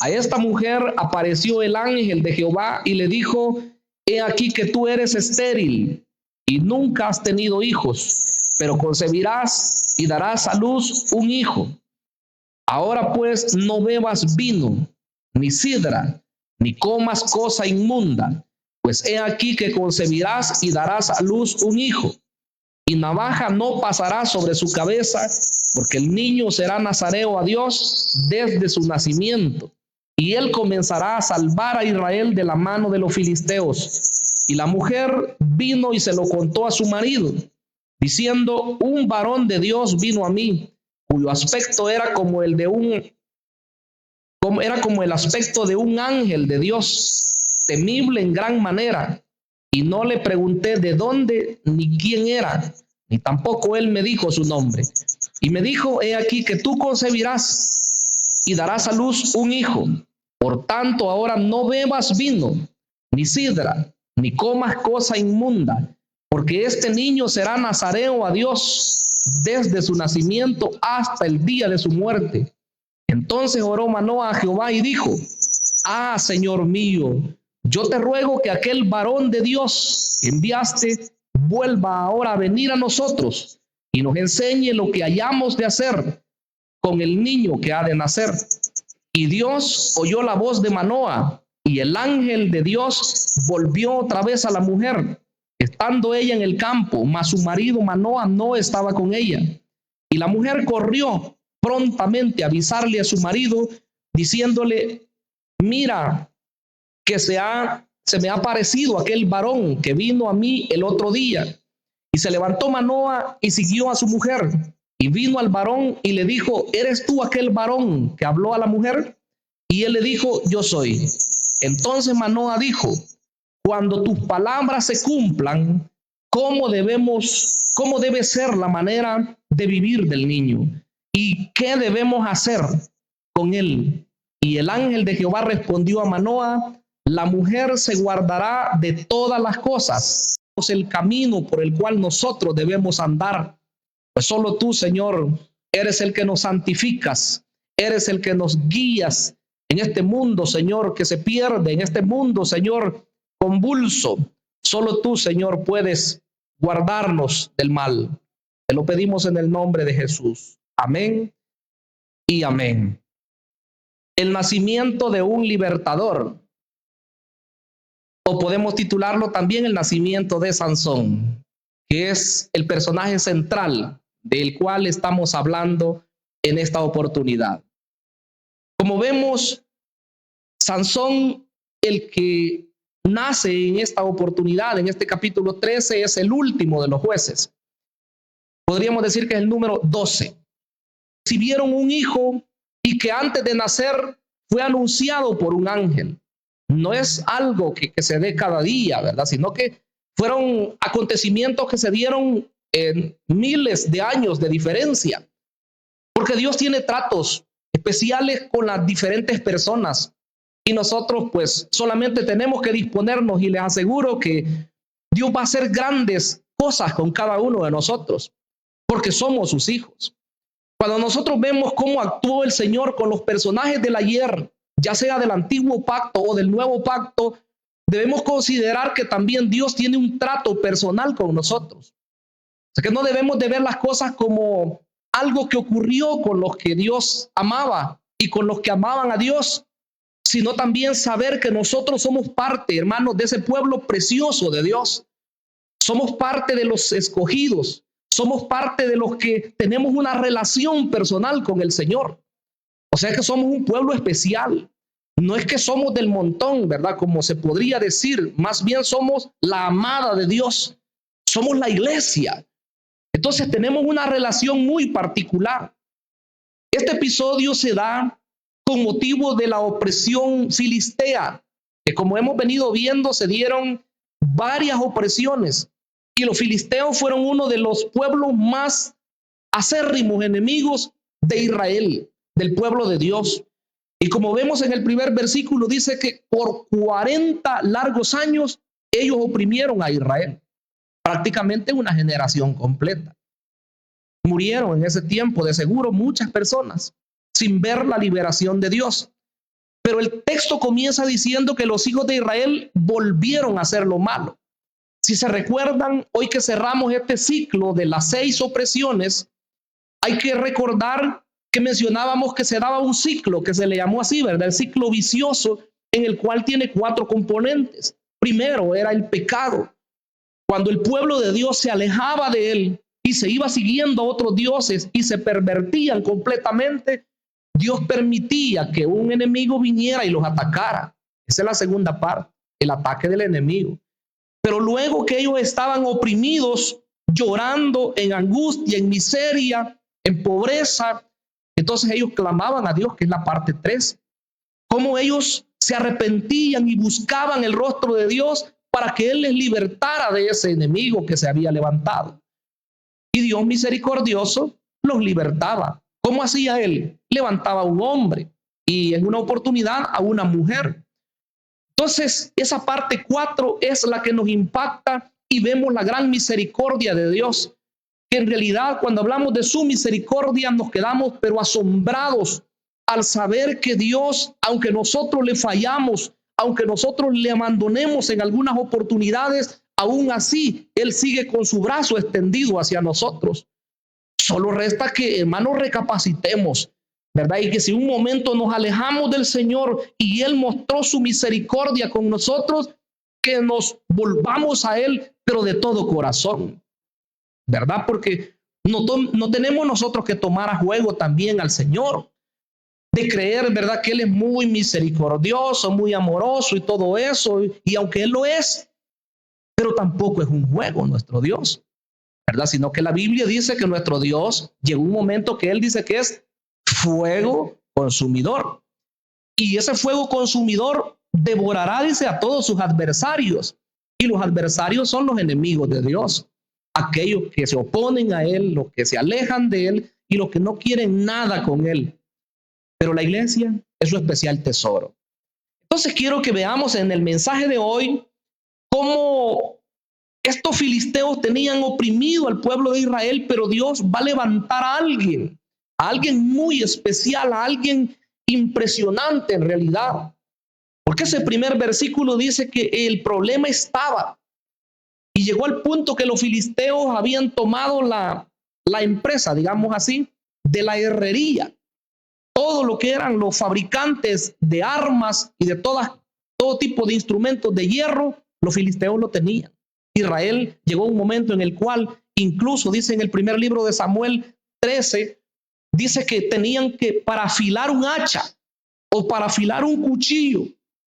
A esta mujer apareció el ángel de Jehová y le dijo: he aquí que tú eres estéril y nunca has tenido hijos, pero concebirás y darás a luz un hijo. Ahora pues no bebas vino, ni sidra, ni comas cosa inmunda, pues he aquí que concebirás y darás a luz un hijo. Y navaja no pasará sobre su cabeza, porque el niño será nazareo a Dios desde su nacimiento. Y él comenzará a salvar a Israel de la mano de los filisteos. Y la mujer vino y se lo contó a su marido, diciendo: un varón de Dios vino a mí, cuyo aspecto era como el aspecto de un ángel de Dios, temible en gran manera. Y no le pregunté de dónde ni quién era, ni tampoco él me dijo su nombre. Y me dijo: he aquí que tú concebirás y darás a luz un hijo. Por tanto, ahora no bebas vino, ni sidra, ni comas cosa inmunda, porque este niño será nazareo a Dios desde su nacimiento hasta el día de su muerte. Entonces oró Manoa a Jehová y dijo: ah, Señor mío, yo te ruego que aquel varón de Dios que enviaste vuelva ahora a venir a nosotros y nos enseñe lo que hayamos de hacer con el niño que ha de nacer. Y Dios oyó la voz de Manoa, y el ángel de Dios volvió otra vez a la mujer, estando ella en el campo, mas su marido Manoa no estaba con ella. Y la mujer corrió prontamente a avisarle a su marido, diciéndole: mira, que se me ha aparecido aquel varón que vino a mí el otro día. Y se levantó Manoa y siguió a su mujer. Y vino al varón y le dijo: ¿eres tú aquel varón que habló a la mujer? Y él le dijo: yo soy. Entonces Manoa dijo: cuando tus palabras se cumplan, ¿cómo debe ser la manera de vivir del niño? ¿Y qué debemos hacer con él? Y el ángel de Jehová respondió a Manoa: la mujer se guardará de todas las cosas, el camino por el cual nosotros debemos andar. Pues solo tú, Señor, eres el que nos santificas, eres el que nos guías en este mundo, Señor, que se pierde, en este mundo, Señor, convulso. Solo tú, Señor, puedes guardarnos del mal. Te lo pedimos en el nombre de Jesús. Amén y amén. El nacimiento de un libertador, o podemos titularlo también el nacimiento de Sansón, que es el personaje central del cual estamos hablando en esta oportunidad. Como vemos, Sansón, el que nace en esta oportunidad, en este capítulo 13, es el último de los jueces. Podríamos decir que es el número 12. Recibieron un hijo y que antes de nacer fue anunciado por un ángel. No es algo que se dé cada día, ¿verdad? Sino que fueron acontecimientos que se dieron en miles de años de diferencia. Porque Dios tiene tratos especiales con las diferentes personas. Y nosotros pues solamente tenemos que disponernos, y les aseguro que Dios va a hacer grandes cosas con cada uno de nosotros, porque somos sus hijos. Cuando nosotros vemos cómo actuó el Señor con los personajes del ayer, ya sea del antiguo pacto o del nuevo pacto, debemos considerar que también Dios tiene un trato personal con nosotros. O sea que no debemos de ver las cosas como algo que ocurrió con los que Dios amaba y con los que amaban a Dios, sino también saber que nosotros somos parte, hermanos, de ese pueblo precioso de Dios. Somos parte de los escogidos, somos parte de los que tenemos una relación personal con el Señor. O sea que somos un pueblo especial. No es que somos del montón, ¿verdad? Como se podría decir, más bien somos la amada de Dios. Somos la iglesia. Entonces tenemos una relación muy particular. Este episodio se da con motivo de la opresión filistea, que como hemos venido viendo se dieron varias opresiones, y los filisteos fueron uno de los pueblos más acérrimos enemigos de Israel, del pueblo de Dios. Y como vemos en el primer versículo, dice que por 40 largos años ellos oprimieron a Israel, prácticamente una generación completa. Murieron en ese tiempo de seguro muchas personas sin ver la liberación de Dios. Pero el texto comienza diciendo que los hijos de Israel volvieron a hacer lo malo. Si se recuerdan, hoy que cerramos este ciclo de las 6 opresiones, hay que recordar que mencionábamos que se daba un ciclo que se le llamó así, ¿verdad? El ciclo vicioso, en el cual tiene 4 componentes. Primero era el pecado. Cuando el pueblo de Dios se alejaba de él y se iba siguiendo a otros dioses y se pervertían completamente, Dios permitía que un enemigo viniera y los atacara. Esa es la segunda parte, el ataque del enemigo. Pero luego que ellos estaban oprimidos, llorando en angustia, en miseria, en pobreza, entonces ellos clamaban a Dios, que es la parte 3. Cómo ellos se arrepentían y buscaban el rostro de Dios para que Él les libertara de ese enemigo que se había levantado. Y Dios misericordioso los libertaba. ¿Cómo hacía Él? Levantaba a un hombre y en una oportunidad a una mujer. Entonces, esa parte 4 es la que nos impacta y vemos la gran misericordia de Dios, que en realidad cuando hablamos de su misericordia nos quedamos pero asombrados al saber que Dios, aunque nosotros le fallamos, aunque nosotros le abandonemos en algunas oportunidades, aún así Él sigue con su brazo extendido hacia nosotros. Solo resta que, hermanos, recapacitemos, ¿verdad? Y que si un momento nos alejamos del Señor y Él mostró su misericordia con nosotros, que nos volvamos a Él, pero de todo corazón, ¿verdad? Porque no tenemos nosotros que tomar a juego también al Señor, de creer, ¿verdad?, que Él es muy misericordioso, muy amoroso y todo eso, y aunque Él lo es, pero tampoco es un juego nuestro Dios, ¿verdad? Sino que la Biblia dice que nuestro Dios llegó un momento que Él dice que es fuego consumidor. Y ese fuego consumidor devorará, dice, a todos sus adversarios. Y los adversarios son los enemigos de Dios. Aquellos que se oponen a Él, los que se alejan de Él y los que no quieren nada con Él. Pero la iglesia es su especial tesoro. Entonces quiero que veamos en el mensaje de hoy cómo estos filisteos tenían oprimido al pueblo de Israel, pero Dios va a levantar a alguien muy especial, a alguien impresionante en realidad. Porque ese primer versículo dice que el problema estaba y llegó al punto que los filisteos habían tomado la empresa, digamos así, de la herrería. Todo lo que eran los fabricantes de armas y de todo tipo de instrumentos de hierro, los filisteos lo tenían. Israel llegó a un momento en el cual, incluso dice en el primer libro de Samuel 13, dice que tenían que, para afilar un hacha o para afilar un cuchillo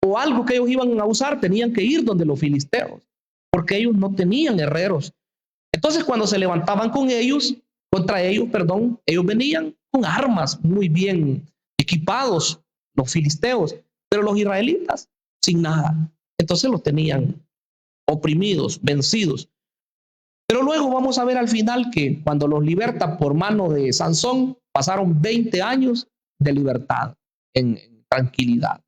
o algo que ellos iban a usar, tenían que ir donde los filisteos, porque ellos no tenían herreros. Entonces cuando se levantaban contra ellos, ellos venían con armas muy bien equipados, los filisteos, pero los israelitas sin nada. Entonces los tenían oprimidos, vencidos. Pero luego vamos a ver al final que cuando los liberta por mano de Sansón, pasaron 20 años de libertad, en tranquilidad.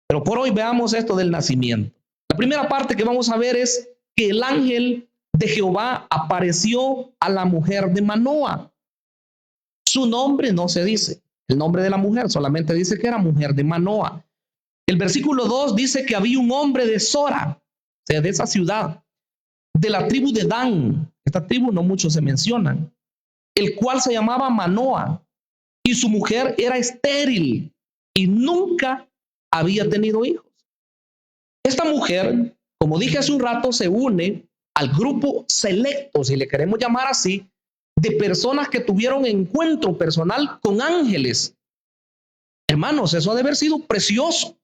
Pero por hoy veamos esto del nacimiento. La primera parte que vamos a ver es que el ángel de Jehová apareció a la mujer de Manoa. Su nombre no se dice, el nombre de la mujer, solamente dice que era mujer de Manoa. El versículo 2 dice que había un hombre de Sora, o sea, de esa ciudad, de la tribu de Dan. Esta tribu no muchos se mencionan, el cual se llamaba Manoa, y su mujer era estéril y nunca había tenido hijos. Esta mujer, como dije hace un rato, se une al grupo selecto, si le queremos llamar así, de personas que tuvieron encuentro personal con ángeles. Hermanos, eso ha de haber sido precioso.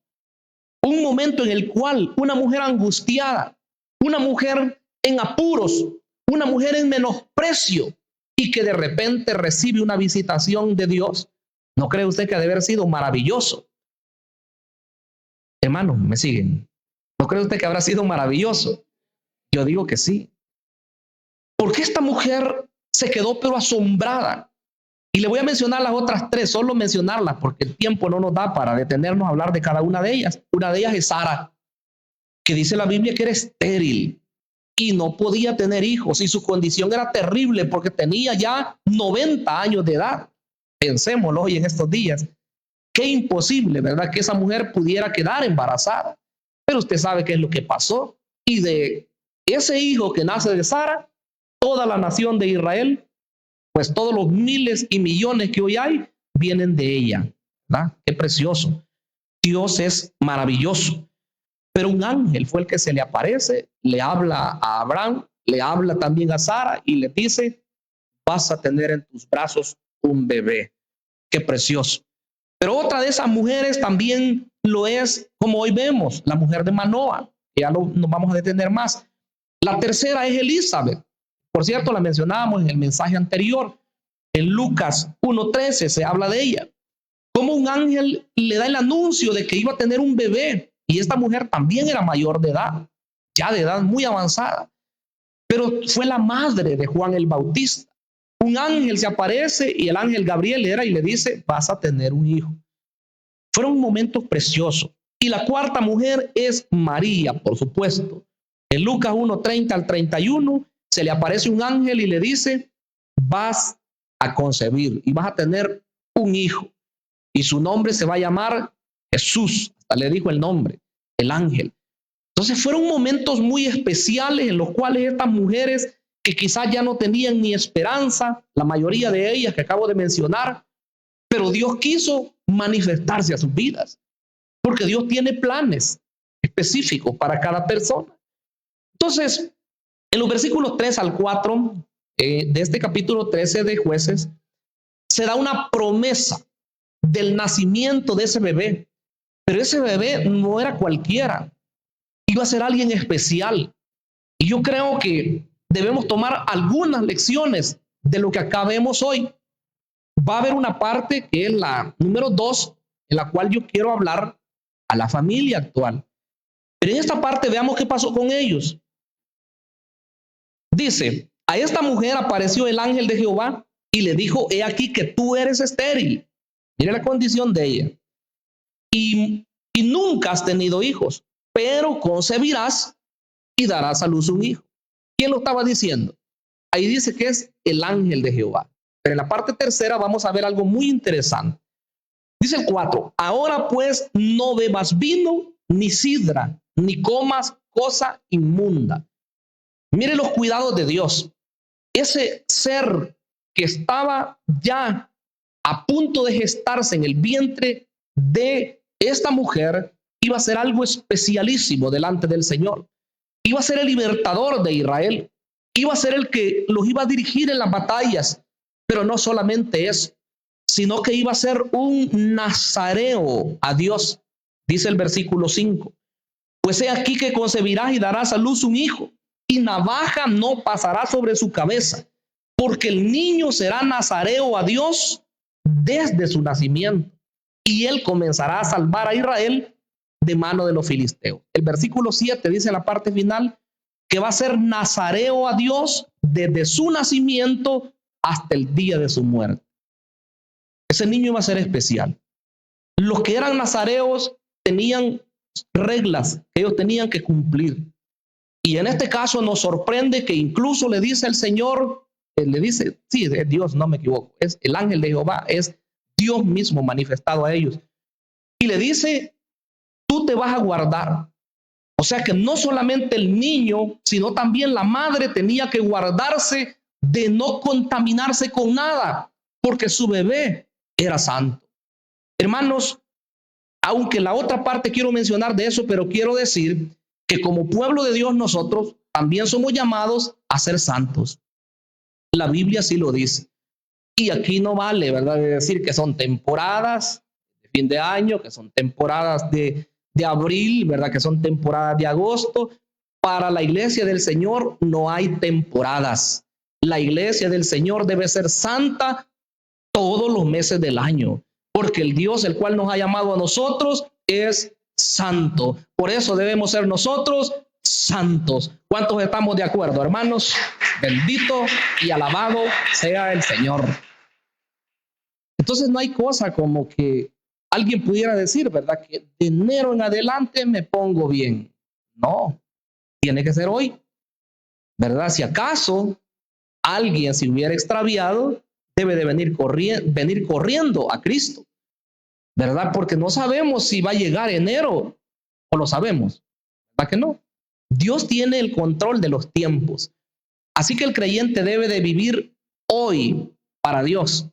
Un momento en el cual una mujer angustiada, una mujer en apuros, una mujer en menosprecio y que de repente recibe una visitación de Dios. ¿No cree usted que ha de haber sido maravilloso? Hermanos, ¿me siguen? ¿No cree usted que habrá sido maravilloso? Yo digo que sí. Porque esta mujer se quedó pero asombrada. Y le voy a mencionar las otras 3, solo mencionarlas porque el tiempo no nos da para detenernos a hablar de cada una de ellas. Una de ellas es Sara, que dice la Biblia que era estéril y no podía tener hijos y su condición era terrible porque tenía ya 90 años de edad. Pensémoslo hoy en estos días. qué imposible, ¿verdad? Que esa mujer pudiera quedar embarazada. Pero usted sabe qué es lo que pasó. Y de ese hijo que nace de Sara, toda la nación de Israel, pues todos los miles y millones que hoy hay, vienen de ella, ¿verdad? Qué precioso. Dios es maravilloso. Pero un ángel fue el que se le aparece, le habla a Abraham, le habla también a Sara y le dice, vas a tener en tus brazos un bebé. Qué precioso. Pero otra de esas mujeres también lo es, como hoy vemos, la mujer de Manoa, que ya nos vamos a detener más. La tercera es Elizabeth. Por cierto, la mencionábamos en el mensaje anterior. En Lucas 1:13 se habla de ella. Como un ángel le da el anuncio de que iba a tener un bebé. Y esta mujer también era mayor de edad, ya de edad muy avanzada. Pero fue la madre de Juan el Bautista. Un ángel se aparece y el ángel Gabriel era y le dice, vas a tener un hijo. Fueron momentos preciosos. Y la cuarta mujer es María, por supuesto. En Lucas 1:30 al 31 se le aparece un ángel y le dice, vas a concebir y vas a tener un hijo. Y su nombre se va a llamar Jesús. Hasta le dijo el nombre, el ángel. Entonces fueron momentos muy especiales en los cuales estas mujeres que quizás ya no tenían ni esperanza, la mayoría de ellas que acabo de mencionar, pero Dios quiso manifestarse a sus vidas, porque Dios tiene planes específicos para cada persona. Entonces, en los versículos 3 al 4 de este capítulo 13 de Jueces, se da una promesa del nacimiento de ese bebé, pero ese bebé no era cualquiera, iba a ser alguien especial. Y yo creo que debemos tomar algunas lecciones de lo que acá vemos hoy. Va a haber una parte que es la número 2, en la cual yo quiero hablar a la familia actual. Pero en esta parte veamos qué pasó con ellos. Dice, a esta mujer apareció el ángel de Jehová y le dijo, he aquí que tú eres estéril. Mire la condición de ella. Y nunca has tenido hijos, pero concebirás y darás a luz un hijo. ¿Quién lo estaba diciendo? Ahí dice que es el ángel de Jehová. Pero en la parte tercera vamos a ver algo muy interesante. Dice el 4, ahora pues no bebas vino, ni sidra, ni comas cosa inmunda. Mire los cuidados de Dios. Ese ser que estaba ya a punto de gestarse en el vientre de esta mujer iba a ser algo especialísimo delante del Señor. Iba a ser el libertador de Israel. Iba a ser el que los iba a dirigir en las batallas. Pero no solamente eso, sino que iba a ser un nazareo a Dios. Dice el versículo 5. Pues he aquí que concebirás y darás a luz un hijo, y navaja no pasará sobre su cabeza, porque el niño será nazareo a Dios desde su nacimiento, y él comenzará a salvar a Israel de mano de los filisteos. El versículo 7 dice en la parte final que va a ser nazareo a Dios desde su nacimiento hasta el día de su muerte. Ese niño iba a ser especial. Los que eran nazareos tenían reglas que ellos tenían que cumplir. Y en este caso nos sorprende que incluso le dice el Señor, le dice, sí, es Dios, no me equivoco, es el ángel de Jehová, es Dios mismo manifestado a ellos. Y le dice, tú te vas a guardar. O sea que no solamente el niño, sino también la madre tenía que guardarse de no contaminarse con nada, porque su bebé era santo. Hermanos, aunque la otra parte quiero mencionar de eso, pero quiero decir que como pueblo de Dios nosotros también somos llamados a ser santos. La Biblia sí lo dice. Y aquí no vale, ¿verdad?, de decir que son temporadas de fin de año, que son temporadas de abril, ¿verdad?, que son temporadas de agosto. Para la iglesia del Señor no hay temporadas. La iglesia del Señor debe ser santa todos los meses del año, porque el Dios el cual nos ha llamado a nosotros es santo. Por eso debemos ser nosotros santos. ¿Cuántos estamos de acuerdo, hermanos? Bendito y alabado sea el Señor. Entonces no hay cosa como que alguien pudiera decir, ¿verdad?, que de enero en adelante me pongo bien. No, tiene que ser hoy, ¿verdad? Si acaso alguien se hubiera extraviado, debe de venir corriendo a Cristo. ¿verdad? Porque no sabemos si va a llegar enero o lo sabemos, ¿verdad que no? Dios tiene el control de los tiempos. Así que el creyente debe de vivir hoy para Dios.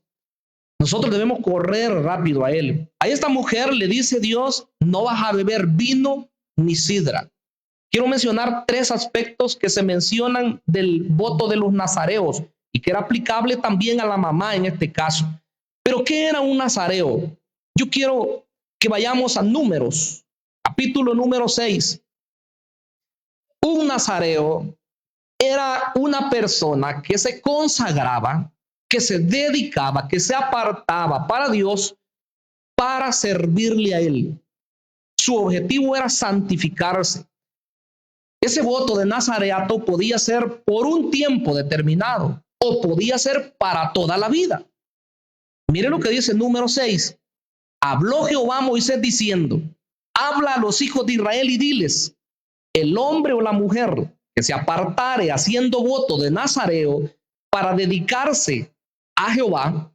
Nosotros debemos correr rápido a Él. A esta mujer le dice Dios, no vas a beber vino ni sidra. Quiero mencionar 3 aspectos que se mencionan del voto de los nazareos y que era aplicable también a la mamá en este caso. Pero ¿qué era un nazareo? Yo quiero que vayamos a Números, capítulo número 6. Un nazareo era una persona que se consagraba, que se dedicaba, que se apartaba para Dios para servirle a Él. Su objetivo era santificarse. Ese voto de nazareato podía ser por un tiempo determinado o podía ser para toda la vida. Mire lo que dice número 6. Habló Jehová a Moisés diciendo, habla a los hijos de Israel y diles, el hombre o la mujer que se apartare haciendo voto de nazareo para dedicarse a Jehová,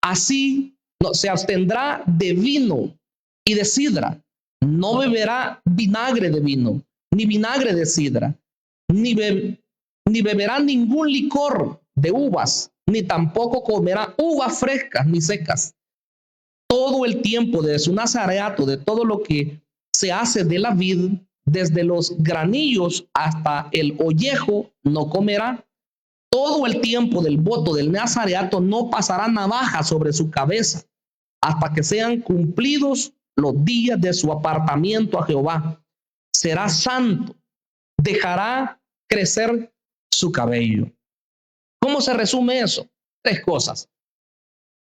así no, se abstendrá de vino y de sidra, no beberá vinagre de vino, ni vinagre de sidra, ni beberá ningún licor de uvas, ni tampoco comerá uvas frescas ni secas. Todo el tiempo de su nazareato, de todo lo que se hace de la vid, desde los granillos hasta el ollejo, no comerá. Todo el tiempo del voto del nazareato no pasará navaja sobre su cabeza hasta que sean cumplidos los días de su apartamiento a Jehová. Será santo, dejará crecer su cabello. ¿Cómo se resume eso? 3 cosas.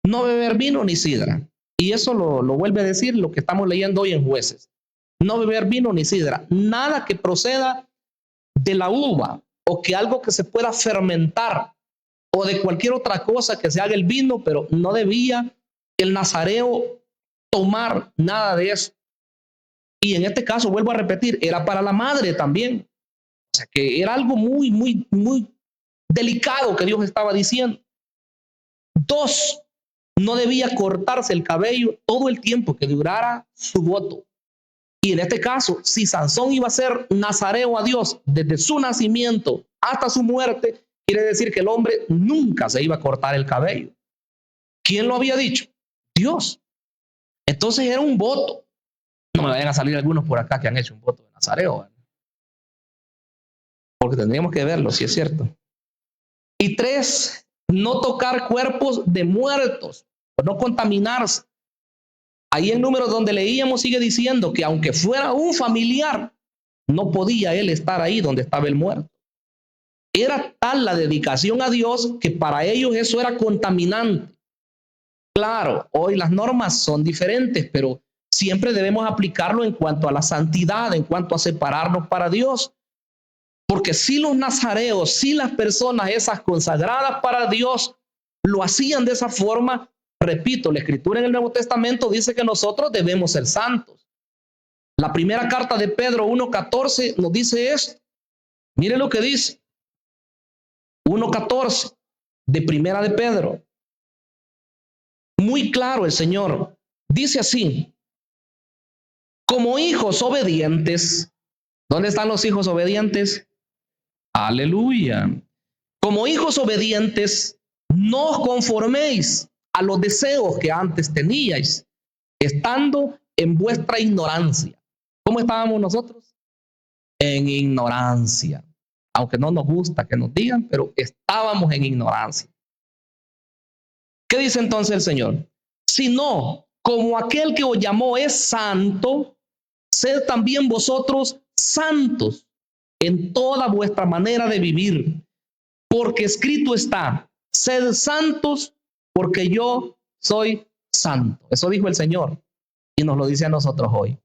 No beber vino ni sidra. Y eso lo vuelve a decir lo que estamos leyendo hoy en Jueces. No beber vino ni sidra. Nada que proceda de la uva o que algo que se pueda fermentar o de cualquier otra cosa que se haga el vino, pero no debía el nazareo tomar nada de eso. Y en este caso, vuelvo a repetir, era para la madre también. O sea que era algo muy, muy, muy delicado que Dios estaba diciendo. 2, no debía cortarse el cabello todo el tiempo que durara su voto. Y en este caso, si Sansón iba a ser nazareo a Dios desde su nacimiento hasta su muerte, quiere decir que el hombre nunca se iba a cortar el cabello. ¿Quién lo había dicho? Dios. Entonces era un voto. No me vayan a salir algunos por acá que han hecho un voto de nazareo, ¿verdad? Porque tendríamos que verlo, si es cierto. Y 3, no tocar cuerpos de muertos, o no contaminarse. Ahí en Números donde leíamos sigue diciendo que aunque fuera un familiar, no podía él estar ahí donde estaba el muerto. Era tal la dedicación a Dios que para ellos eso era contaminante. Claro, hoy las normas son diferentes, pero siempre debemos aplicarlo en cuanto a la santidad, en cuanto a separarnos para Dios. Porque si los nazareos, si las personas esas consagradas para Dios lo hacían de esa forma, repito, la escritura en el Nuevo Testamento dice que nosotros debemos ser santos. La primera carta de Pedro 1:14 nos dice esto. Mire lo que dice. 1:14 de primera de Pedro. Muy claro el Señor. Dice así. Como hijos obedientes. ¿Dónde están los hijos obedientes? Aleluya. Como hijos obedientes, no os conforméis a los deseos que antes teníais, estando en vuestra ignorancia. ¿Cómo estábamos nosotros? En ignorancia. Aunque no nos gusta que nos digan, pero estábamos en ignorancia. ¿Qué dice entonces el Señor? Sino, como aquel que os llamó es santo, sed también vosotros santos en toda vuestra manera de vivir, porque escrito está, sed santos porque yo soy santo. Eso dijo el Señor y nos lo dice a nosotros hoy.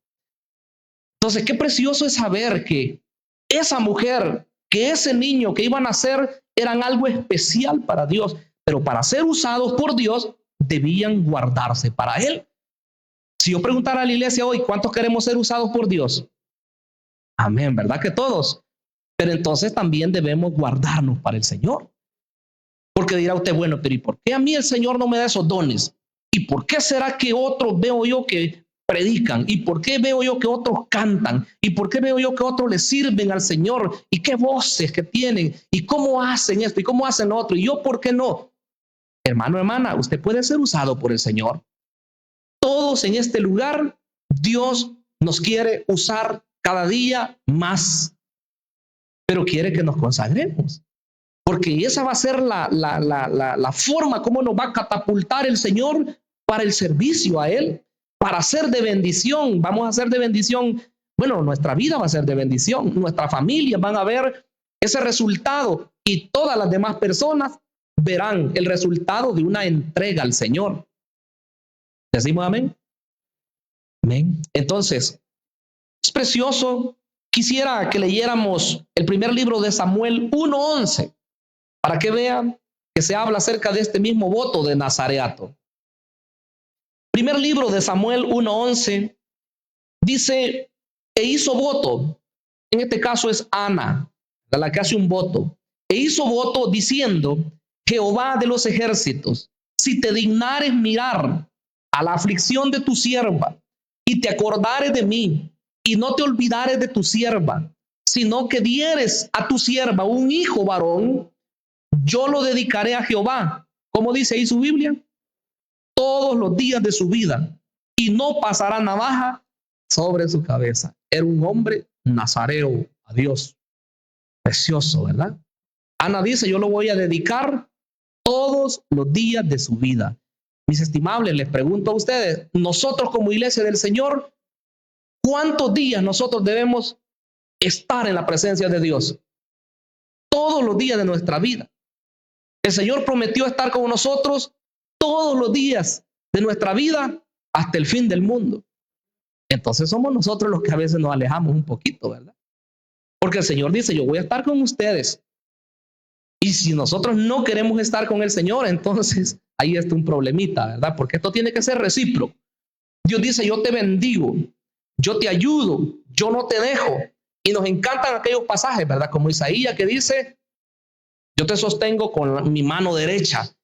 Entonces, qué precioso es saber que esa mujer, que ese niño que iba a nacer eran algo especial para Dios, pero para ser usados por Dios debían guardarse para Él. Si yo preguntara a la iglesia hoy, ¿cuántos queremos ser usados por Dios? Amén, ¿verdad que todos? Pero entonces también debemos guardarnos para el Señor. Porque dirá usted, bueno, pero ¿y por qué a mí el Señor no me da esos dones? ¿Y por qué será que otros veo yo que predican? ¿Y por qué veo yo que otros cantan? ¿Y por qué veo yo que otros le sirven al Señor? ¿Y qué voces que tienen? ¿Y cómo hacen esto? ¿Y cómo hacen lo otro? ¿Y yo por qué no? Hermano, hermana, usted puede ser usado por el Señor. Todos en este lugar, Dios nos quiere usar cada día más, pero quiere que nos consagremos. Porque esa va a ser la forma como nos va a catapultar el Señor para el servicio a Él, para ser de bendición. Vamos a ser de bendición. Bueno, nuestra vida va a ser de bendición. Nuestras familias van a ver ese resultado y todas las demás personas verán el resultado de una entrega al Señor. ¿Decimos amén? Amén. Entonces, es precioso. Quisiera que leyéramos el primer libro de Samuel 1:11 para que vean que se habla acerca de este mismo voto de nazareato. Primer libro de Samuel 1:11 dice, e hizo voto, en este caso es Ana, la que hace un voto, e hizo voto diciendo, Jehová de los ejércitos, si te dignares mirar a la aflicción de tu sierva y te acordares de mí y no te olvidares de tu sierva, sino que dieres a tu sierva un hijo varón, yo lo dedicaré a Jehová. ¿Cómo dice ahí su Biblia? Todos los días de su vida y no pasará navaja sobre su cabeza. Era un hombre nazareo a Dios. Precioso, ¿verdad? Ana dice, yo lo voy a dedicar todos los días de su vida. Mis estimables, les pregunto a ustedes, nosotros como iglesia del Señor, ¿cuántos días nosotros debemos estar en la presencia de Dios? Todos los días de nuestra vida. El Señor prometió estar con nosotros todos los días de nuestra vida hasta el fin del mundo. Entonces somos nosotros los que a veces nos alejamos un poquito, ¿verdad? Porque el Señor dice, yo voy a estar con ustedes. Y si nosotros no queremos estar con el Señor, entonces ahí está un problemita, ¿verdad? Porque esto tiene que ser recíproco. Dios dice, yo te bendigo, yo te ayudo, yo no te dejo. Y nos encantan aquellos pasajes, ¿verdad? Como Isaías que dice, yo te sostengo con mi mano derecha,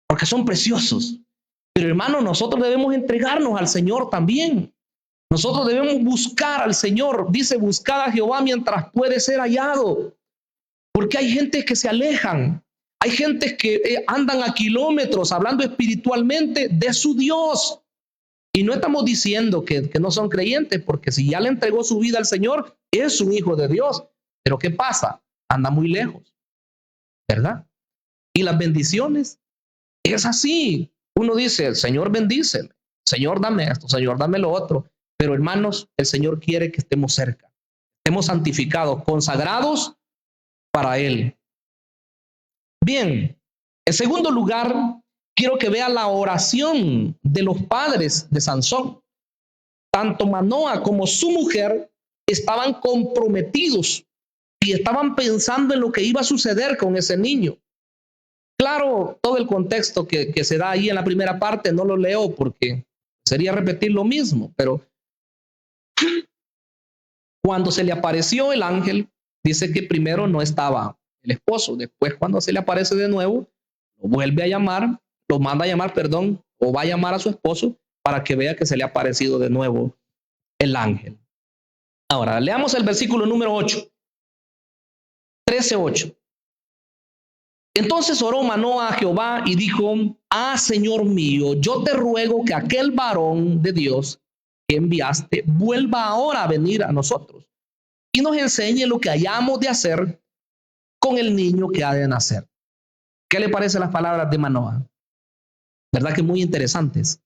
porque son preciosos. Pero hermano, nosotros debemos entregarnos al Señor también. Nosotros debemos buscar al Señor. Dice, buscad a Jehová mientras puede ser hallado. Porque hay gente que se alejan. Hay gente que andan a kilómetros hablando espiritualmente de su Dios. Y no estamos diciendo que no son creyentes, porque si ya le entregó su vida al Señor, es un hijo de Dios. Pero ¿qué pasa? Anda muy lejos, ¿verdad? Y las bendiciones es así. Uno dice, Señor, bendíceme. Señor, dame esto. Señor, dame lo otro. Pero hermanos, el Señor quiere que estemos cerca. Estemos santificados, consagrados para Él. Bien, en segundo lugar, quiero que vea la oración de los padres de Sansón. Tanto Manoa como su mujer estaban comprometidos y estaban pensando en lo que iba a suceder con ese niño. Claro, todo el contexto que se da ahí en la primera parte no lo leo porque sería repetir lo mismo, pero cuando se le apareció el ángel, dice que primero no estaba el esposo, después cuando se le aparece de nuevo, lo vuelve a llamar, lo manda a llamar, perdón, o va a llamar a su esposo para que vea que se le ha aparecido de nuevo el ángel. Ahora, leamos el versículo número 8, 13:8. Entonces oró Manoa a Jehová y dijo, Señor mío, yo te ruego que aquel varón de Dios que enviaste vuelva ahora a venir a nosotros y nos enseñe lo que hayamos de hacer con el niño que ha de nacer. ¿Qué le parecen las palabras de Manoa? ¿Verdad que muy interesantes?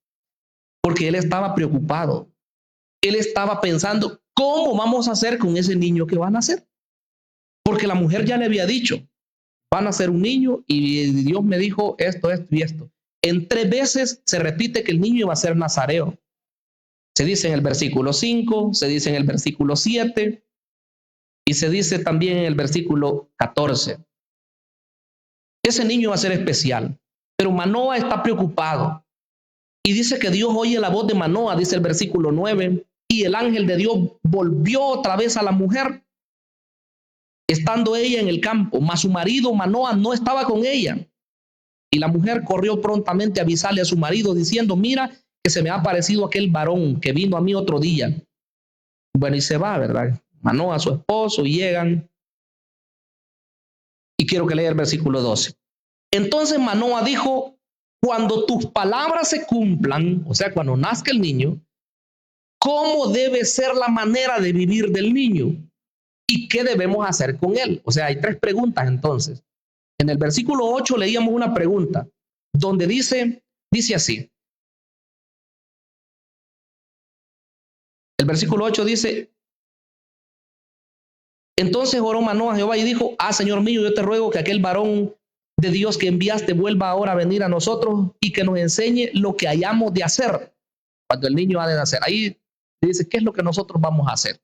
Porque él estaba preocupado. Él estaba pensando, ¿cómo vamos a hacer con ese niño que va a nacer? Porque la mujer ya le había dicho, van a ser un niño y Dios me dijo esto, esto y esto. En 3 veces se repite que el niño iba a ser nazareo. Se dice en el versículo 5, se dice en el versículo 7 y se dice también en el versículo 14. Ese niño va a ser especial, pero Manoa está preocupado y dice que Dios oye la voz de Manoa, dice el versículo 9, y el ángel de Dios volvió otra vez a la mujer estando ella en el campo, mas su marido Manoa no estaba con ella. Y la mujer corrió prontamente a avisarle a su marido diciendo, mira que se me ha aparecido aquel varón que vino a mí otro día. Bueno, y se va, ¿verdad? Manoa a su esposo y llegan. Y quiero que lea el versículo 12. Entonces Manoa dijo, cuando tus palabras se cumplan, o sea, cuando nazca el niño, ¿cómo debe ser la manera de vivir del niño? ¿Y qué debemos hacer con él? O sea, hay 3 preguntas entonces. En el versículo 8 leíamos una pregunta donde dice así. El versículo 8 dice, entonces oró Manoa a Jehová y dijo, Señor mío, yo te ruego que aquel varón de Dios que enviaste vuelva ahora a venir a nosotros y que nos enseñe lo que hayamos de hacer cuando el niño ha de nacer. Ahí dice, ¿qué es lo que nosotros vamos a hacer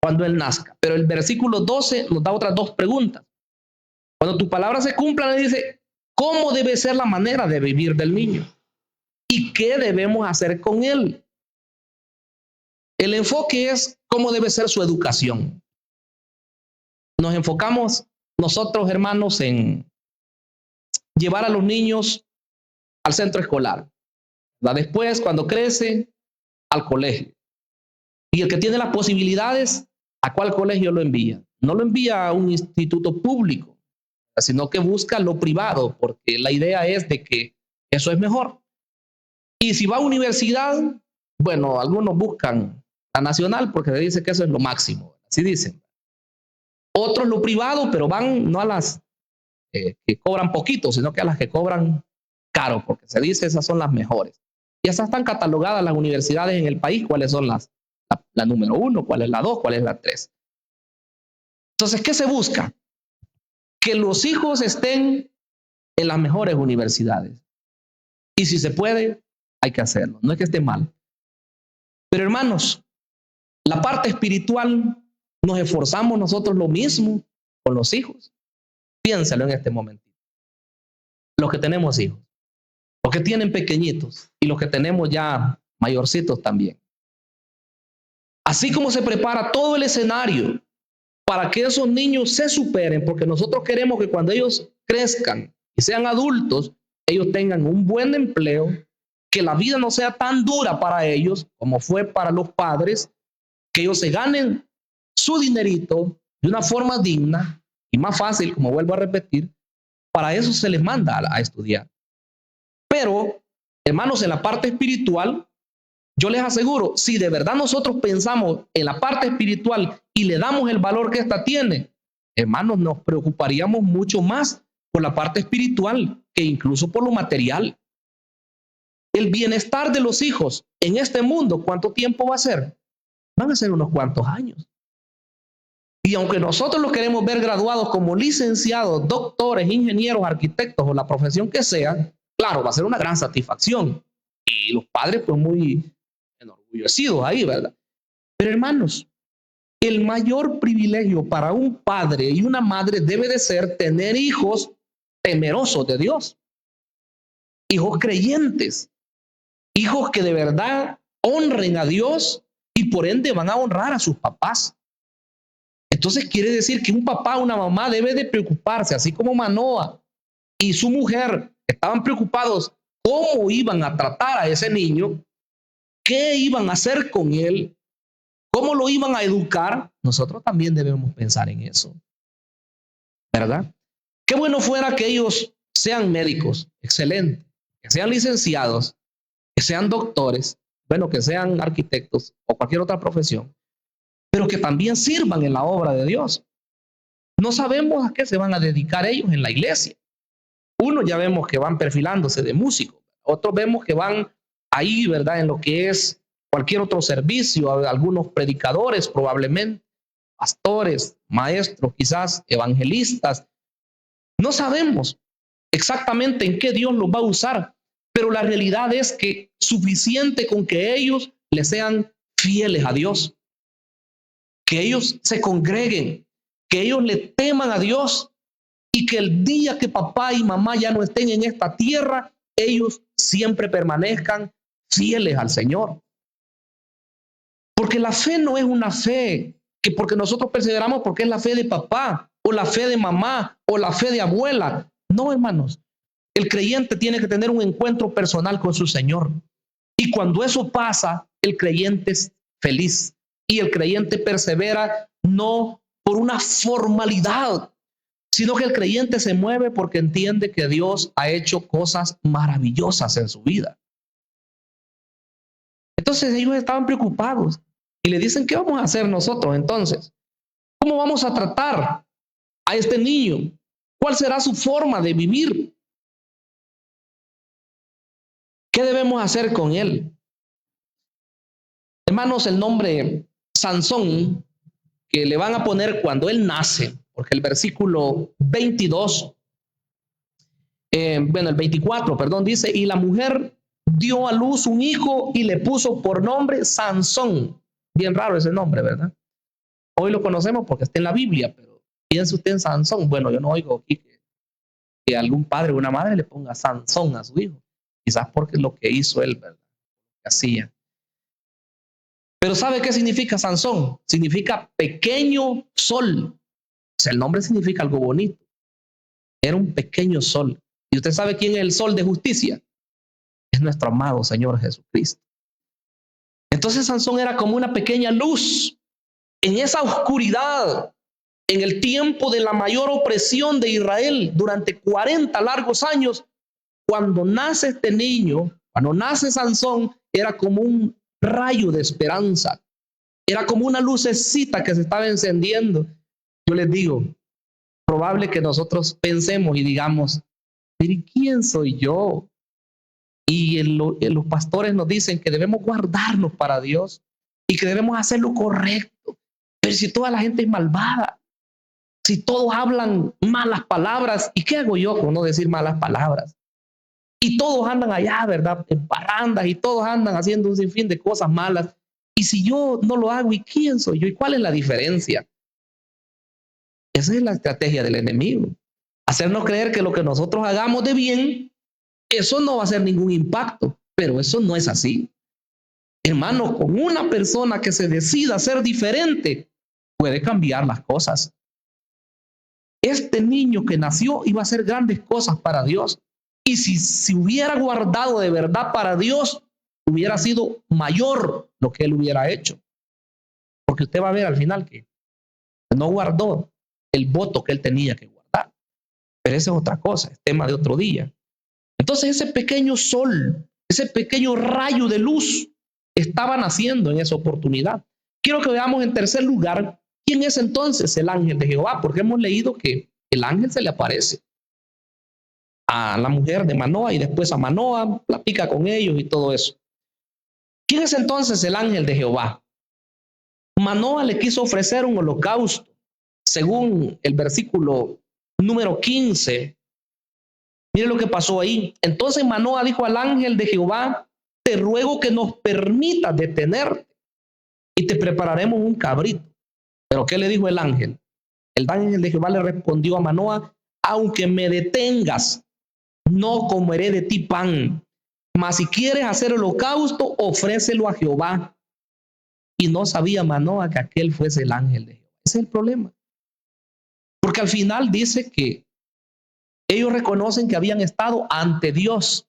cuando él nazca? Pero el versículo 12 nos da otras 2 preguntas. Cuando tus palabras se cumplan, le dice, ¿cómo debe ser la manera de vivir del niño? ¿Y qué debemos hacer con él? El enfoque es cómo debe ser su educación. Nos enfocamos nosotros, hermanos, en llevar a los niños al centro escolar. Después, cuando crece, al colegio. Y el que tiene las posibilidades, ¿a cuál colegio lo envía? No lo envía a un instituto público, sino que busca lo privado, porque la idea es de que eso es mejor. Y si va a universidad, bueno, algunos buscan la nacional porque se dice que eso es lo máximo, así dicen. Otros lo privado, pero van no a las que cobran poquito, sino que a las que cobran caro, porque se dice esas son las mejores. Y esas están catalogadas las universidades en el país, cuáles son la número 1, cuál es la 2, cuál es la 3. Entonces, ¿qué se busca? Que los hijos estén en las mejores universidades. Y si se puede, hay que hacerlo. No es que esté mal. Pero hermanos, la parte espiritual, nos esforzamos nosotros lo mismo con los hijos. Piénsalo en este momento. Los que tenemos hijos, los que tienen pequeñitos y los que tenemos ya mayorcitos también. Así como se prepara todo el escenario para que esos niños se superen, porque nosotros queremos que cuando ellos crezcan y sean adultos, ellos tengan un buen empleo, que la vida no sea tan dura para ellos como fue para los padres, que ellos se ganen su dinerito de una forma digna y más fácil, como vuelvo a repetir. Para eso se les manda a estudiar. Pero, hermanos, en la parte espiritual, yo les aseguro, si de verdad nosotros pensamos en la parte espiritual y le damos el valor que ésta tiene, hermanos, nos preocuparíamos mucho más por la parte espiritual que incluso por lo material. El bienestar de los hijos en este mundo, ¿cuánto tiempo va a ser? Van a ser unos cuantos años. Y aunque nosotros los queremos ver graduados como licenciados, doctores, ingenieros, arquitectos o la profesión que sea, claro, va a ser una gran satisfacción. Y los padres pues muy enorgullecidos ahí, ¿verdad? Pero hermanos, el mayor privilegio para un padre y una madre debe de ser tener hijos temerosos de Dios. Hijos creyentes. Hijos que de verdad honren a Dios y por ende van a honrar a sus papás. Entonces quiere decir que un papá o una mamá debe de preocuparse, así como Manoa y su mujer estaban preocupados cómo iban a tratar a ese niño, qué iban a hacer con él, cómo lo iban a educar. Nosotros también debemos pensar en eso, ¿verdad? Qué bueno fuera que ellos sean médicos, excelente, que sean licenciados, que sean doctores, bueno, que sean arquitectos o cualquier otra profesión, pero que también sirvan en la obra de Dios. No sabemos a qué se van a dedicar ellos en la iglesia. Unos ya vemos que van perfilándose de músicos, otros vemos que van ahí, ¿verdad? En lo que es cualquier otro servicio, algunos predicadores probablemente, pastores, maestros, quizás evangelistas. No sabemos exactamente en qué Dios los va a usar, pero la realidad es que suficiente con que ellos le sean fieles a Dios, que ellos se congreguen, que ellos le teman a Dios y que el día que papá y mamá ya no estén en esta tierra, ellos siempre permanezcan fieles al Señor. Porque la fe no es una fe que porque nosotros perseveramos porque es la fe de papá o la fe de mamá o la fe de abuela. No, hermanos. El creyente tiene que tener un encuentro personal con su Señor. Y cuando eso pasa, el creyente es feliz. Y el creyente persevera no por una formalidad, sino que el creyente se mueve porque entiende que Dios ha hecho cosas maravillosas en su vida. Entonces ellos estaban preocupados y le dicen, ¿qué vamos a hacer nosotros entonces? ¿Cómo vamos a tratar a este niño? ¿Cuál será su forma de vivir? ¿Qué debemos hacer con él? Hermanos, el nombre Sansón que le van a poner cuando él nace, porque el versículo 22, el 24, perdón, dice, y la mujer dio a luz un hijo y le puso por nombre Sansón. Bien raro ese nombre, ¿verdad? Hoy lo conocemos porque está en la Biblia, pero piensa usted en Sansón. Bueno, yo no oigo aquí que algún padre o una madre le ponga Sansón a su hijo. Quizás porque es lo que hizo él, ¿verdad? Que hacía. Pero ¿sabe qué significa Sansón? Significa pequeño sol. O sea, el nombre significa algo bonito. Era un pequeño sol. ¿Y usted sabe quién es el sol de justicia? Es nuestro amado Señor Jesucristo. Entonces Sansón era como una pequeña luz en esa oscuridad, en el tiempo de la mayor opresión de Israel durante 40 largos años. Cuando nace este niño, cuando nace Sansón, era como un rayo de esperanza. Era como una lucecita que se estaba encendiendo. Yo les digo, probable que nosotros pensemos y digamos, pero ¿quién soy yo? Y los pastores nos dicen que debemos guardarnos para Dios y que debemos hacer lo correcto. Pero si toda la gente es malvada, si todos hablan malas palabras, ¿y qué hago yo con no decir malas palabras? Y todos andan allá, ¿verdad? En parrandas y todos andan haciendo un sinfín de cosas malas. Y si yo no lo hago, ¿y quién soy yo? ¿Y cuál es la diferencia? Esa es la estrategia del enemigo. Hacernos creer que lo que nosotros hagamos de bien, eso no va a hacer ningún impacto. Pero eso no es así. Hermano, con una persona que se decida ser diferente, puede cambiar las cosas. Este niño que nació iba a hacer grandes cosas para Dios. Y si se hubiera guardado de verdad para Dios, hubiera sido mayor lo que él hubiera hecho. Porque usted va a ver al final que no guardó el voto que él tenía que guardar. Pero esa es otra cosa, es tema de otro día. Entonces ese pequeño sol, ese pequeño rayo de luz estaba naciendo en esa oportunidad. Quiero que veamos en tercer lugar quién es entonces el ángel de Jehová, porque hemos leído que el ángel se le aparece a la mujer de Manoa y después a Manoa, platica con ellos y todo eso. ¿Quién es entonces el ángel de Jehová? Manoa le quiso ofrecer un holocausto, según el versículo número 15. Mire lo que pasó ahí. Entonces Manoa dijo al ángel de Jehová, te ruego que nos permitas detenerte y te prepararemos un cabrito. ¿Pero qué le dijo el ángel? El ángel de Jehová le respondió a Manoa, aunque me detengas, no comeré de ti pan, mas si quieres hacer holocausto, ofrécelo a Jehová. Y no sabía Manoa que aquel fuese el ángel de Jehová. Ese es el problema. Porque al final dice que ellos reconocen que habían estado ante Dios.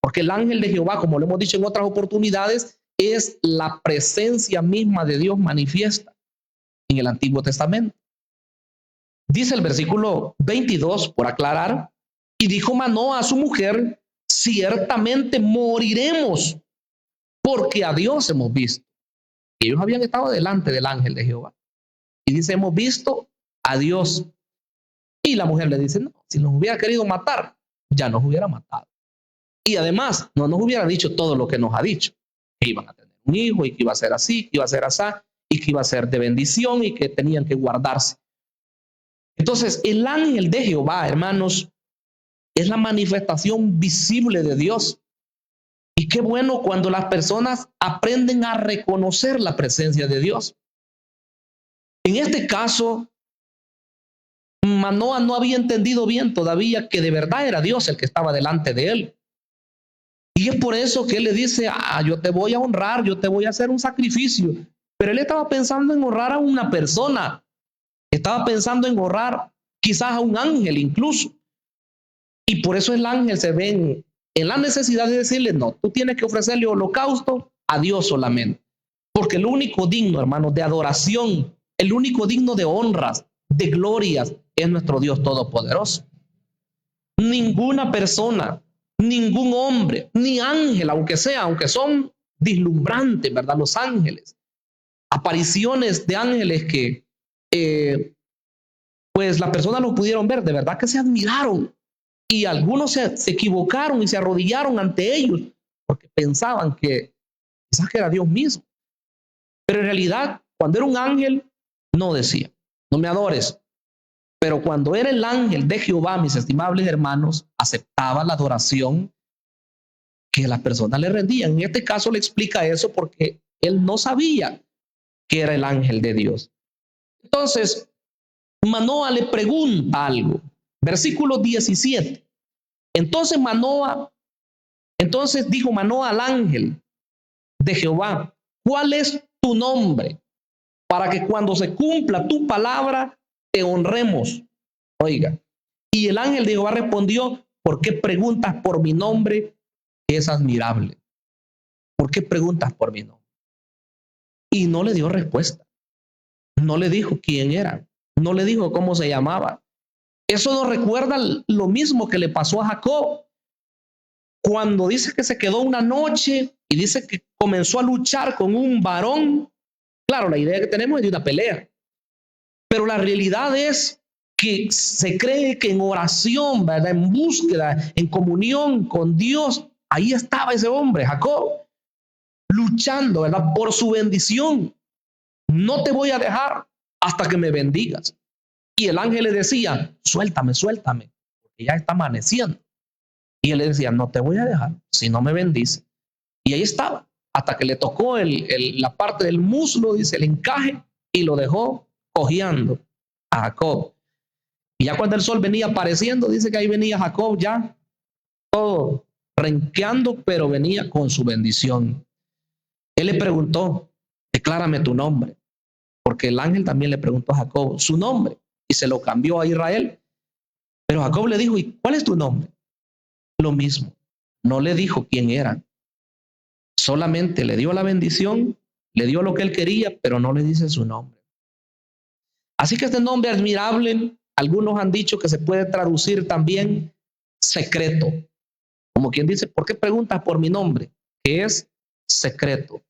Porque el ángel de Jehová, como lo hemos dicho en otras oportunidades, es la presencia misma de Dios manifiesta en el Antiguo Testamento. Dice el versículo 22, por aclarar, y dijo Manoa a su mujer, ciertamente moriremos, porque a Dios hemos visto. Y ellos habían estado delante del ángel de Jehová. Y dice, hemos visto a Dios. Y la mujer le dice, no, si nos hubiera querido matar, ya nos hubiera matado. Y además, no nos hubiera dicho todo lo que nos ha dicho. Que iban a tener un hijo y que iba a ser así, que iba a ser así, y que iba a ser de bendición y que tenían que guardarse. Entonces, el ángel de Jehová, hermanos, es la manifestación visible de Dios. Y qué bueno cuando las personas aprenden a reconocer la presencia de Dios. En este caso, Manoa no había entendido bien todavía que de verdad era Dios el que estaba delante de él. Y es por eso que él le dice, yo te voy a honrar, yo te voy a hacer un sacrificio. Pero él estaba pensando en honrar a una persona. Estaba pensando en honrar quizás a un ángel incluso. Y por eso el ángel se ve en la necesidad de decirle, no, tú tienes que ofrecerle holocausto a Dios solamente. Porque el único digno, hermanos, de adoración, el único digno de honras, de glorias, es nuestro Dios Todopoderoso. Ninguna persona, ningún hombre, ni ángel, aunque son deslumbrantes, ¿verdad? Los ángeles, apariciones de ángeles que pues las personas lo pudieron ver, de verdad que se admiraron, y algunos se equivocaron y se arrodillaron ante ellos porque pensaban que quizás que era Dios mismo. Pero en realidad, cuando era un ángel, no decía, no me adores. Pero cuando era el ángel de Jehová, mis estimables hermanos, aceptaba la adoración que las personas le rendían. En este caso le explica eso porque él no sabía que era el ángel de Dios. Entonces, Manoa le pregunta algo. Versículo 17. Entonces dijo Manoa al ángel de Jehová, ¿cuál es tu nombre? Para que cuando se cumpla tu palabra, te honremos. Oiga, y el ángel de Jehová respondió, ¿por qué preguntas por mi nombre? Que es admirable. ¿Por qué preguntas por mi nombre? Y no le dio respuesta. No le dijo quién era. No le dijo cómo se llamaba. Eso nos recuerda lo mismo que le pasó a Jacob. Cuando dice que se quedó una noche y dice que comenzó a luchar con un varón. Claro, la idea que tenemos es de una pelea. Pero la realidad es que se cree que en oración, ¿verdad? En búsqueda, en comunión con Dios, ahí estaba ese hombre, Jacob, luchando, ¿verdad? Por su bendición. No te voy a dejar hasta que me bendigas. Y el ángel le decía, suéltame, suéltame, porque ya está amaneciendo. Y él le decía, no te voy a dejar si no me bendice. Y ahí estaba, hasta que le tocó la parte del muslo, dice, el encaje, y lo dejó cojeando a Jacob. Y ya cuando el sol venía apareciendo, dice que ahí venía Jacob ya todo renqueando, pero venía con su bendición. Él le preguntó, declárame tu nombre, porque el ángel también le preguntó a Jacob su nombre y se lo cambió a Israel. Pero Jacob le dijo, ¿y cuál es tu nombre? Lo mismo, no le dijo quién era, solamente le dio la bendición, le dio lo que él quería, pero no le dice su nombre. Así que este nombre admirable, algunos han dicho que se puede traducir también secreto. Como quien dice, ¿por qué preguntas por mi nombre? Que es secreto.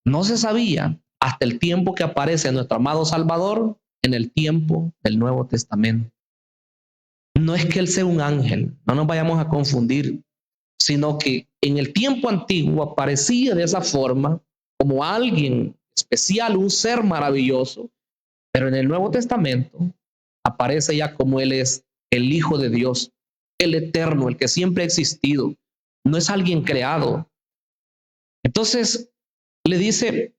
No se sabía hasta el tiempo que aparece nuestro amado Salvador en el tiempo del Nuevo Testamento. No es que él sea un ángel, no nos vayamos a confundir, sino que en el tiempo antiguo aparecía de esa forma como alguien especial, un ser maravilloso, pero en el Nuevo Testamento aparece ya como él es el Hijo de Dios, el eterno, el que siempre ha existido, no es alguien creado. Entonces le dice,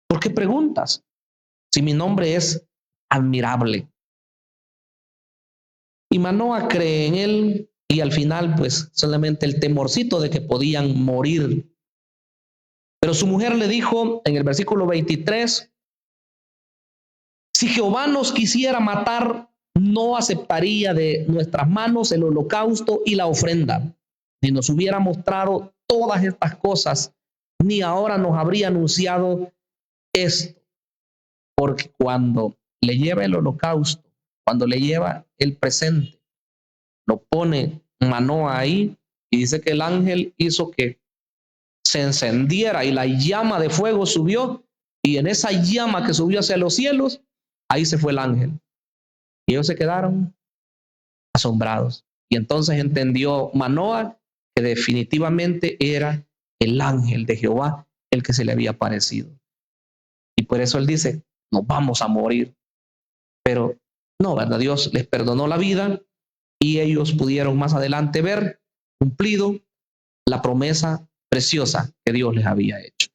¿por qué preguntas? Si mi nombre es admirable. Y Manoa cree en él y al final pues solamente el temorcito de que podían morir. Pero su mujer le dijo en el versículo 23, si Jehová nos quisiera matar, no aceptaría de nuestras manos el holocausto y la ofrenda, ni nos hubiera mostrado todas estas cosas, ni ahora nos habría anunciado esto. Porque cuando le lleva el holocausto, cuando le lleva el presente, lo pone Manoa ahí y dice que el ángel hizo que se encendiera y la llama de fuego subió, y en esa llama que subió hacia los cielos, ahí se fue el ángel. Y ellos se quedaron asombrados. Y entonces entendió Manoa que definitivamente era el ángel de Jehová el que se le había aparecido. Y por eso él dice, nos vamos a morir. Pero no, ¿verdad? Dios les perdonó la vida y ellos pudieron más adelante ver cumplido la promesa preciosa que Dios les había hecho.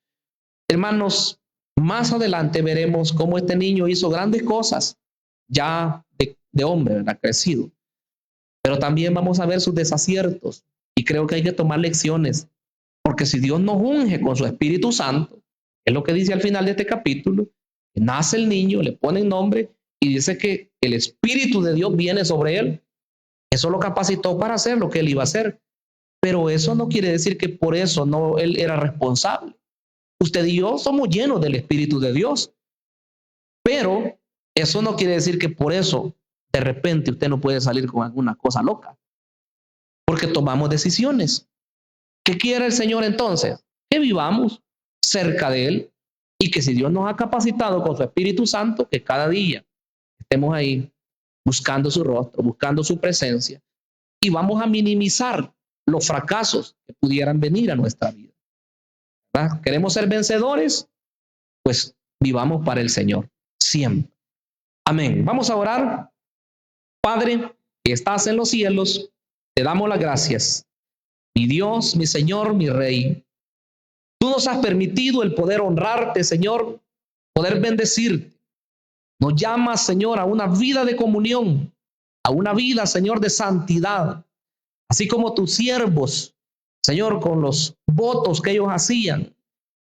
Hermanos, más adelante veremos cómo este niño hizo grandes cosas ya de hombre, ¿verdad? Crecido. Pero también vamos a ver sus desaciertos y creo que hay que tomar lecciones, porque si Dios nos unge con su Espíritu Santo, es lo que dice al final de este capítulo, nace el niño, le ponen nombre y dice que el Espíritu de Dios viene sobre él. Eso lo capacitó para hacer lo que él iba a hacer. Pero eso no quiere decir que por eso no él era responsable. Usted y yo somos llenos del Espíritu de Dios, pero eso no quiere decir que por eso de repente usted no puede salir con alguna cosa loca, porque tomamos decisiones. ¿Qué quiere el Señor entonces? Que vivamos cerca de Él y que si Dios nos ha capacitado con su Espíritu Santo, que cada día estemos ahí buscando su rostro, buscando su presencia y vamos a minimizar los fracasos que pudieran venir a nuestra vida. ¿Verdad? ¿Queremos ser vencedores? Pues vivamos para el Señor, siempre. Amén. Vamos a orar. Padre, que estás en los cielos, te damos las gracias. Mi Dios, mi Señor, mi Rey. Tú nos has permitido el poder honrarte, Señor, poder bendecirte. Nos llamas, Señor, a una vida de comunión, a una vida, Señor, de santidad. Así como tus siervos, Señor, con los votos que ellos hacían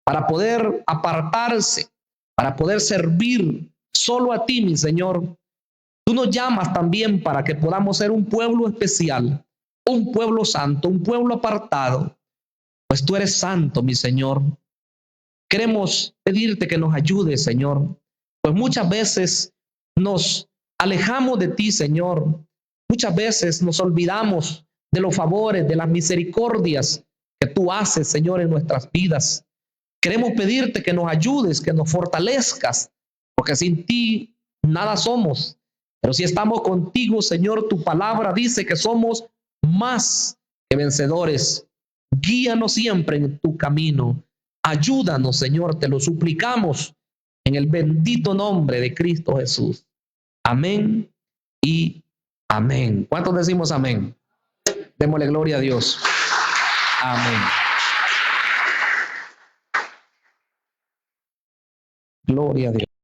para poder apartarse, para poder servir solo a ti, mi Señor. Tú nos llamas también para que podamos ser un pueblo especial, un pueblo santo, un pueblo apartado. Pues tú eres santo, mi Señor. Queremos pedirte que nos ayudes, Señor. Pues muchas veces nos alejamos de ti, Señor. Muchas veces nos olvidamos de los favores, de las misericordias que tú haces, Señor, en nuestras vidas. Queremos pedirte que nos ayudes, que nos fortalezcas, porque sin ti nada somos. Pero si estamos contigo, Señor, tu palabra dice que somos más que vencedores. Guíanos siempre en tu camino. Ayúdanos, Señor, te lo suplicamos en el bendito nombre de Cristo Jesús. Amén y amén. ¿Cuántos decimos amén? Démosle gloria a Dios. Amén. Gloria a Dios.